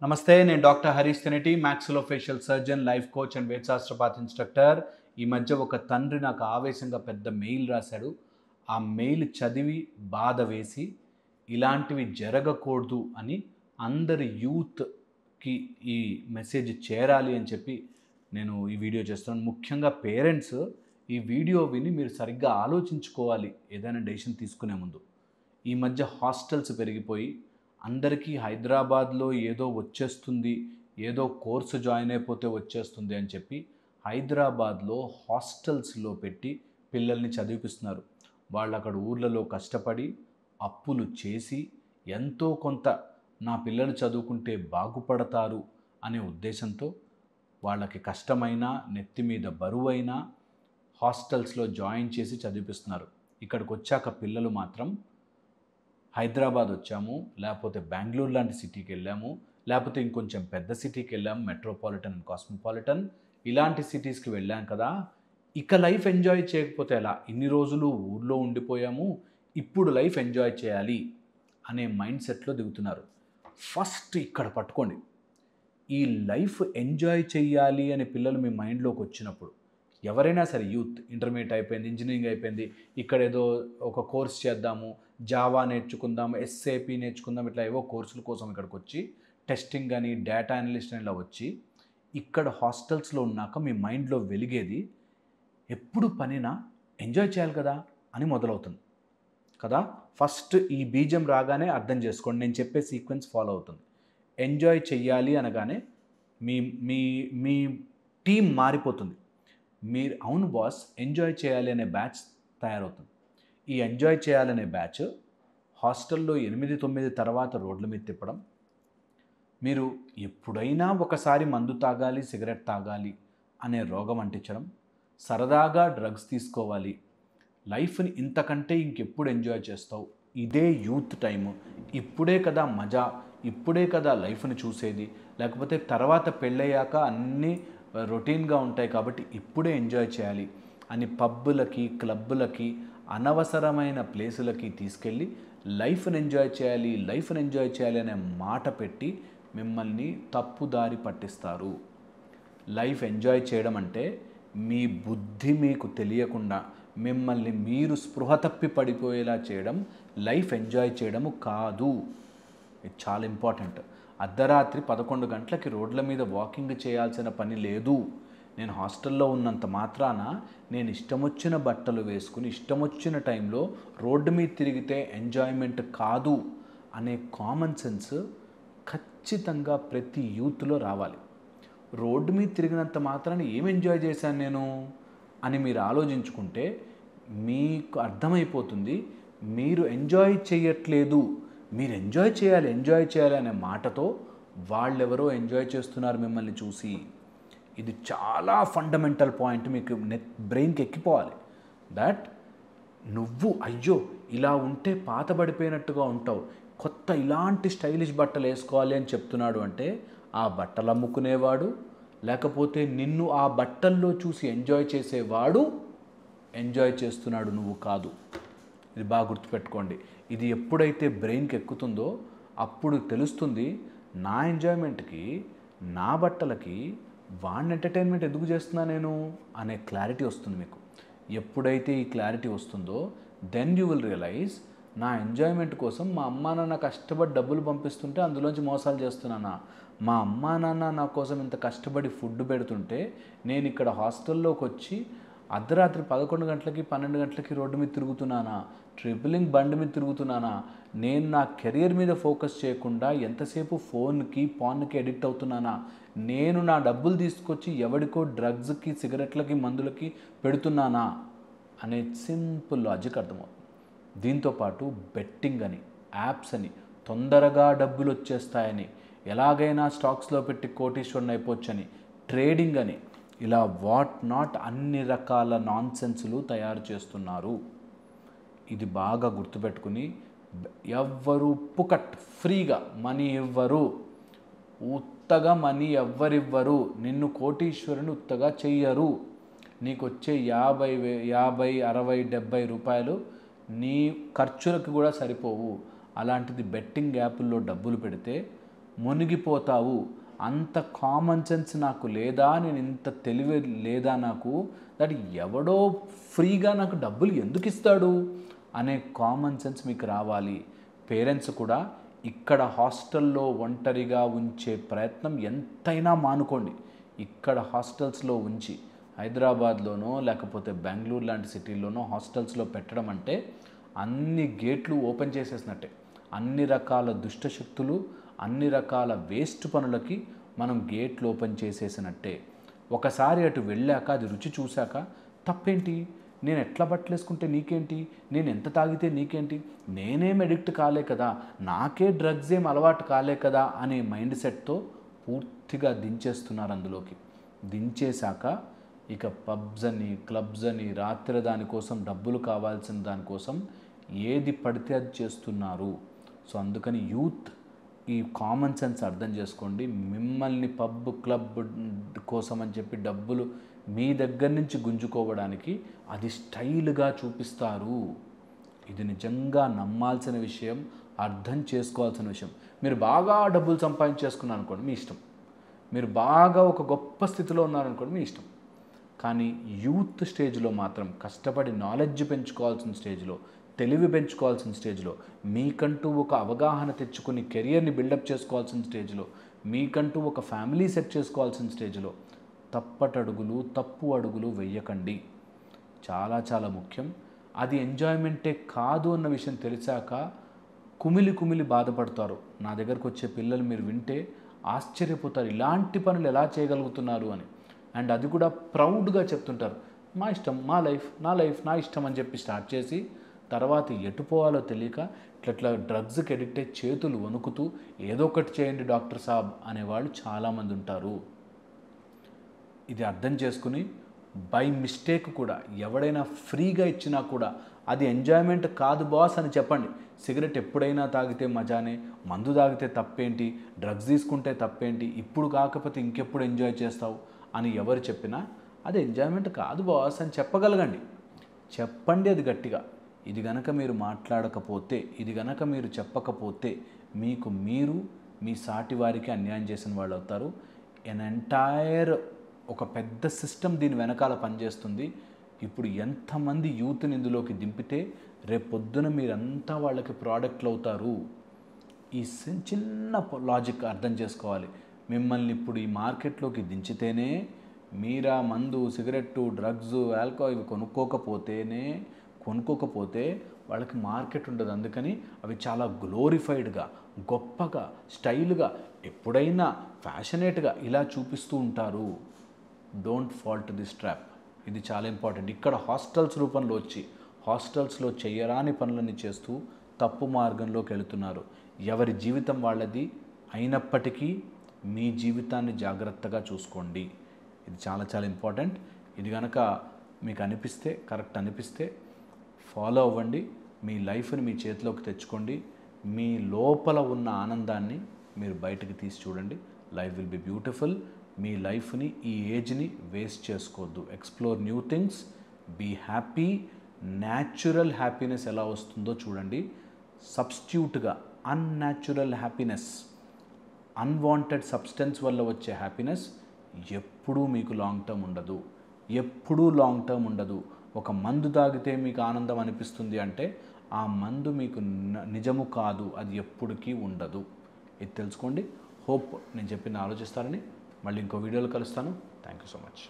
నమస్తే. నేను doctor Harish Tenati, maxillofacial surgeon, life coach and వేదశాస్త్రపాత్ ఇన్‌స్ట్రక్టర్. ఈ మధ్య ఒక తండ్రి నాకు ఆవేశంగా పెద్ద మెయిల్ రాశాడు. ఆ మెయిల్ చదివి బాధ వేసి, ఇలాంటివి జరగకూడదు అని అందరి యూత్‌కి ఈ మెసేజ్ చేరాలి అని చెప్పి నేను ఈ వీడియో చేస్తున్నాను. ముఖ్యంగా పేరెంట్స్ ఈ వీడియో విని మీరు సరిగ్గా ఆలోచించుకోవాలి ఏదైనా డెసిషన్ తీసుకునే ముందు. ఈ మధ్య హాస్టల్స్ పెరిగిపోయి అందరికీ హైదరాబాద్లో ఏదో వచ్చేస్తుంది, ఏదో కోర్సు జాయిన్ అయిపోతే వచ్చేస్తుంది అని చెప్పి హైదరాబాద్లో హాస్టల్స్లో పెట్టి పిల్లల్ని చదివిపిస్తున్నారు. వాళ్ళు అక్కడ ఊర్లలో కష్టపడి అప్పులు చేసి ఎంతో కొంత నా పిల్లలు చదువుకుంటే బాగుపడతారు అనే ఉద్దేశంతో వాళ్ళకి కష్టమైన నెత్తి మీద బరువైన హాస్టల్స్లో జాయిన్ చేసి చదివిపిస్తున్నారు. ఇక్కడికి వచ్చాక పిల్లలు మాత్రం హైదరాబాద్ వచ్చాము, లేకపోతే బెంగుళూరు లాంటి సిటీకి వెళ్ళాము, లేకపోతే ఇంకొంచెం పెద్ద సిటీకి వెళ్ళాము, మెట్రోపాలిటన్ అండ్ కాస్మోపాలిటన్ ఇలాంటి సిటీస్కి వెళ్ళాం కదా, ఇక లైఫ్ ఎంజాయ్ చేయకపోతే ఎలా? ఇన్ని రోజులు ఊర్లో ఉండిపోయాము, ఇప్పుడు లైఫ్ ఎంజాయ్ చేయాలి అనే మైండ్ సెట్లో దిగుతున్నారు. ఫస్ట్ ఇక్కడ పట్టుకోండి. ఈ లైఫ్ ఎంజాయ్ చెయ్యాలి అని పిల్లలు మీ మైండ్లోకి వచ్చినప్పుడు ఎవరైనా సరే యూత్ ఇంటర్మీడియట్ అయిపోయింది, ఇంజనీరింగ్ అయిపోయింది, ఇక్కడ ఏదో ఒక కోర్స్ చేద్దాము, జావా నేర్చుకుందాం, ఎస్ఏపి నేర్చుకుందాం, ఇట్లా ఏవో కోర్సుల కోసం ఇక్కడికి వచ్చి టెస్టింగ్ అని డేటా అనలిస్ట్ అని ఇలా వచ్చి ఇక్కడ హాస్టల్స్లో ఉన్నాక మీ మైండ్లో వెలిగేది ఎప్పుడు పనినా ఎంజాయ్ చేయాలి కదా అని మొదలవుతుంది కదా. ఫస్ట్ ఈ బీజం రాగానే అర్థం చేసుకోండి, నేను చెప్పే సీక్వెన్స్ ఫాలో అవుతుంది. ఎంజాయ్ చెయ్యాలి అనగానే మీ మీ మీ టీం మారిపోతుంది. మీరు అవును బాస్ ఎంజాయ్ చేయాలి అనే బ్యాచ్ తయారవుతుంది. ఈ ఎంజాయ్ చేయాలనే బ్యాచ్ హాస్టల్లో 8-9 తర్వాత రోడ్ల మీద తిప్పడం, మీరు ఎప్పుడైనా ఒకసారి మందు తాగాలి, సిగరెట్ తాగాలి అనే రోగం అంటించడం, సరదాగా డ్రగ్స్ తీసుకోవాలి, లైఫ్ని ఇంతకంటే ఇంకెప్పుడు ఎంజాయ్ చేస్తావు, ఇదే యూత్ టైము, ఇప్పుడే కదా మజా, ఇప్పుడే కదా లైఫ్ని చూసేది, లేకపోతే తర్వాత పెళ్ళయ్యాక అన్నీ రొటీన్గా ఉంటాయి కాబట్టి ఇప్పుడే ఎంజాయ్ చేయాలి అని పబ్బులకి, క్లబ్బులకి, అనవసరమైన ప్లేసులకి తీసుకెళ్ళి లైఫ్ని ఎంజాయ్ చేయాలి, లైఫ్ని ఎంజాయ్ చేయాలి అనే మాట పెట్టి మిమ్మల్ని తప్పుదారి పట్టిస్తారు. లైఫ్ ఎంజాయ్ చేయడం అంటే మీ బుద్ధి మీకు తెలియకుండా మిమ్మల్ని మీరు స్పృహ తప్పి పడిపోయేలా చేయడం లైఫ్ ఎంజాయ్ చేయడము కాదు. ఇది చాలా ఇంపార్టెంట్. అర్ధరాత్రి 11 గంటలకి రోడ్ల మీద వాకింగ్ చేయాల్సిన పని లేదు. నేను హాస్టల్లో ఉన్నంత మాత్రాన నేను ఇష్టమొచ్చిన బట్టలు వేసుకుని ఇష్టమొచ్చిన టైంలో రోడ్డు మీద తిరిగితే ఎంజాయ్మెంట్ కాదు అనే కామన్ సెన్స్ ఖచ్చితంగా ప్రతి యూత్లో రావాలి. రోడ్డు మీద తిరిగినంత మాత్రాన ఏం ఎంజాయ్ చేశాను నేను అని మీరు ఆలోచించుకుంటే మీకు అర్థమైపోతుంది మీరు ఎంజాయ్ చేయట్లేదు. మీరు ఎంజాయ్ చేయాలి అనే మాటతో వాళ్ళెవరో ఎంజాయ్ చేస్తున్నారు మిమ్మల్ని చూసి. ఇది చాలా ఫండమెంటల్ పాయింట్ మీకు బ్రెయిన్కి ఎక్కిపోవాలి. దట్ నువ్వు అయ్యో ఇలా ఉంటే పాతబడిపోయినట్టుగా ఉంటావు, కొత్త ఇలాంటి స్టైలిష్ బట్టలు వేసుకోవాలి అని చెప్తున్నాడు అంటే ఆ బట్టలు అమ్ముకునేవాడు, లేకపోతే నిన్ను ఆ బట్టల్లో చూసి ఎంజాయ్ చేసేవాడు ఎంజాయ్ చేస్తున్నాడు, నువ్వు కాదు. ఇది బాగా గుర్తుపెట్టుకోండి. ఇది ఎప్పుడైతే బ్రెయిన్కి ఎక్కుతుందో అప్పుడు తెలుస్తుంది నా ఎంజాయ్మెంట్కి, నా బట్టలకి వాడిని ఎంటర్టైన్మెంట్ ఎందుకు చేస్తున్నా నేను అనే క్లారిటీ వస్తుంది మీకు. ఎప్పుడైతే ఈ క్లారిటీ వస్తుందో దెన్ యూ విల్ రియలైజ్ నా ఎంజాయ్మెంట్ కోసం మా అమ్మా నాన్న కష్టపడి డబ్బులు పంపిస్తుంటే అందులోంచి మోసాలు చేస్తున్నానా, మా అమ్మా నాన్న నా కోసం ఇంత కష్టపడి ఫుడ్ పెడుతుంటే నేను ఇక్కడ హాస్టల్లోకి వచ్చి అర్ధరాత్రి 11 గంటలకి 12 గంటలకి రోడ్డు మీద తిరుగుతున్నానా, ట్రిపులింగ్ బండి మీద తిరుగుతున్నానా, నేను నా కెరియర్ మీద ఫోకస్ చేయకుండా ఎంతసేపు ఫోన్కి పాన్కి అడిక్ట్ అవుతున్నానా, నేను నా డబ్బులు తీసుకొచ్చి ఎవడికో డ్రగ్స్కి, సిగరెట్లకి, మందులకి పెడుతున్నానా అనే సింపుల్ లాజిక్ అర్థమవుతుంది. దీంతోపాటు బెట్టింగ్ అని, యాప్స్ అని, తొందరగా డబ్బులు వచ్చేస్తాయని, ఎలాగైనా స్టాక్స్లో పెట్టి కోటీశ్వరుని అయిపోవచ్చని, ట్రేడింగ్ అని, ఇలా వాట్ నాట్ అన్ని రకాల నాన్సెన్స్లు తయారు చేస్తున్నారు. ఇది బాగా గుర్తుపెట్టుకుని ఎవ్వరు పుకట్ ఫ్రీగా మనీ ఇవ్వరు, ఉత్తగా మనీ ఎవ్వరివ్వరు, నిన్ను కోటీశ్వరుని ఉత్తగా చెయ్యరు. నీకు వచ్చే 50, 60, 70 రూపాయలు నీ ఖర్చులకు కూడా సరిపోవు. అలాంటిది బెట్టింగ్ యాప్ల్లో డబ్బులు పెడితే మునిగిపోతావు. అంత కామన్ సెన్స్ నాకు లేదా, నేను ఇంత తెలివి లేదా నాకు, దట్ ఎవడో ఫ్రీగా నాకు డబ్బులు ఎందుకు ఇస్తాడు అనే కామన్ సెన్స్ మీకు రావాలి. పేరెంట్స్ కూడా ఇక్కడ హాస్టల్లో ఒంటరిగా ఉంచే ప్రయత్నం ఎంతైనా మానుకోండి. ఇక్కడ హాస్టల్స్లో ఉంచి హైదరాబాద్లోనో లేకపోతే బెంగళూరు లాంటి సిటీల్లోనో హాస్టల్స్లో పెట్టడం అంటే అన్ని గేట్లు ఓపెన్ చేసేసినట్టే. అన్ని రకాల దుష్టశక్తులు, అన్ని రకాల వేస్ట్ పనులకి మనం గేట్లు ఓపెన్ చేసేసినట్టే. ఒకసారి అటు వెళ్ళాక అది రుచి చూశాక తప్పేంటి, నేను ఎట్లా బట్టలు వేసుకుంటే నీకేంటి, నేను ఎంత తాగితే నీకేంటి, నేనేం అడిక్ట్ కాలే కదా, నాకే డ్రగ్స్ ఏం అలవాటు కాలే కదా అనే మైండ్ సెట్తో పూర్తిగా దించేస్తున్నారు అందులోకి. దించేశాక ఇక పబ్స్ అని, క్లబ్స్ అని, రాత్రి దానికోసం డబ్బులు కావాల్సిన దానికోసం ఏది పడితే అది చేస్తున్నారు. సో అందుకని యూత్ ఈ కామన్ సెన్స్ అర్థం చేసుకోండి. మిమ్మల్ని పబ్ క్లబ్ కోసం అని చెప్పి డబ్బులు మీ దగ్గర నుంచి గుంజుకోవడానికి అది స్టైల్గా చూపిస్తారు. ఇది నిజంగా నమ్మాల్సిన విషయం, అర్థం చేసుకోవాల్సిన విషయం. మీరు బాగా డబ్బులు సంపాదించేసుకున్నారు అనుకోండి, మీ ఇష్టం. మీరు బాగా ఒక గొప్ప స్థితిలో ఉన్నారనుకోండి, మీ ఇష్టం. కానీ యూత్ స్టేజ్లో మాత్రం కష్టపడి నాలెడ్జ్ పెంచుకోవాల్సిన స్టేజ్లో, తెలివి పెంచుకోవాల్సిన స్టేజ్లో, మీకంటూ ఒక అవగాహన తెచ్చుకుని కెరియర్ని బిల్డప్ చేసుకోవాల్సిన స్టేజ్లో, మీకంటూ ఒక ఫ్యామిలీ సెట్ చేసుకోవాల్సిన స్టేజ్లో తప్పు అడుగులు వెయ్యకండి. చాలా చాలా ముఖ్యం. అది ఎంజాయ్మెంటే కాదు అన్న విషయం తెలిసాక కుమిలి బాధపడతారు. నా దగ్గరకు వచ్చే పిల్లలు మీరు వింటే ఆశ్చర్యపోతారు, ఇలాంటి పనులు ఎలా చేయగలుగుతున్నారు అని. అండ్ అది కూడా ప్రౌడ్గా చెప్తుంటారు, మా ఇష్టం, మా లైఫ్, నా ఇష్టం అని చెప్పి స్టార్ట్ చేసి తర్వాత ఎటు పోవాలో తెలియక ఇట్లా డ్రగ్స్కి అడిక్ట్ అయ్యి చేతులు వణుకుతూ ఏదో ఒకటి చేయండి డాక్టర్ సాబ్ అనేవాళ్ళు చాలామంది ఉంటారు. ఇది అర్థం చేసుకుని బై మిస్టేక్ కూడా ఎవడైనా ఫ్రీగా ఇచ్చినా కూడా అది ఎంజాయ్మెంట్ కాదు బాస్ అని చెప్పండి. సిగరెట్ ఎప్పుడైనా తాగితే మజానే, మందు తాగితే తప్పేంటి, డ్రగ్స్ తీసుకుంటే తప్పేంటి, ఇప్పుడు కాకపోతే ఇంకెప్పుడు ఎంజాయ్ చేస్తావు అని ఎవరు చెప్పినా అది ఎంజాయ్మెంట్ కాదు బాస్ అని చెప్పండి అది గట్టిగా. ఇది గనక మీరు మాట్లాడకపోతే, ఇది గనక మీరు చెప్పకపోతే మీరు మీ సాటి వారికి అన్యాయం చేసిన వాళ్ళు అవుతారు. ఎన్ ఎంటైర్ ఒక పెద్ద సిస్టమ్ దీని వెనకాల పనిచేస్తుంది. ఇప్పుడు ఎంతమంది యూత్ని ఇందులోకి దింపితే రేపొద్దున మీరంతా వాళ్ళకి ప్రోడక్ట్లు అవుతారు. ఈ చిన్న లాజిక్ అర్థం చేసుకోవాలి. మిమ్మల్ని ఇప్పుడు ఈ మార్కెట్లోకి దించితేనే మీరా మందు, సిగరెట్టు, డ్రగ్స్, ఆల్కహాల్ ఇవి కొనుక్కోకపోతే వాళ్ళకి మార్కెట్ ఉండదు. అందుకని అవి చాలా గ్లోరిఫైడ్గా, గొప్పగా, స్టైల్గా, ఎప్పుడైనా ఫ్యాషనేట్గా ఇలా చూపిస్తూ ఉంటారు. Don't fall to this trap. ఇది చాలా ఇంపార్టెంట్. ఇక్కడ హాస్టల్స్ రూపంలో వచ్చి హాస్టల్స్లో చేయరాని పనులని చేస్తూ తప్పు మార్గంలోకి వెళుతున్నారు. ఎవరి జీవితం వాళ్ళది అయినప్పటికీ మీ జీవితాన్ని జాగ్రత్తగా చూసుకోండి. ఇది చాలా చాలా ఇంపార్టెంట్. ఇది కనుక మీకు కరెక్ట్ అనిపిస్తే ఫాలో అవ్వండి. మీ లైఫ్ని మీ చేతిలోకి తెచ్చుకోండి. మీ లోపల ఉన్న ఆనందాన్ని మీరు బయటకు తీసి చూడండి. Life will be beautiful. మీ లైఫ్ని, ఈ ఏజ్ని వేస్ట్ చేసుకోవద్దు. Explore new things, be happy. Natural happiness ఎలా వస్తుందో చూడండి. సబ్స్టిట్యూట్గా అన్యాచురల్ హ్యాపీనెస్, అన్వాంటెడ్ సబ్స్టెన్స్ వల్ల వచ్చే హ్యాపీనెస్ ఎప్పుడూ మీకు లాంగ్ టర్మ్ ఉండదు. ఒక మందు తాగితే మీకు ఆనందం అనిపిస్తుంది అంటే ఆ మందు మీకు నిజము కాదు, అది ఎప్పటికీ ఉండదు. ఇది తెలుసుకోండి. హోప్ నేను చెప్పింది ఆలోచిస్తారని. మళ్ళీ ఇంకో వీడియోలో కలుస్తాను. Thank you so much.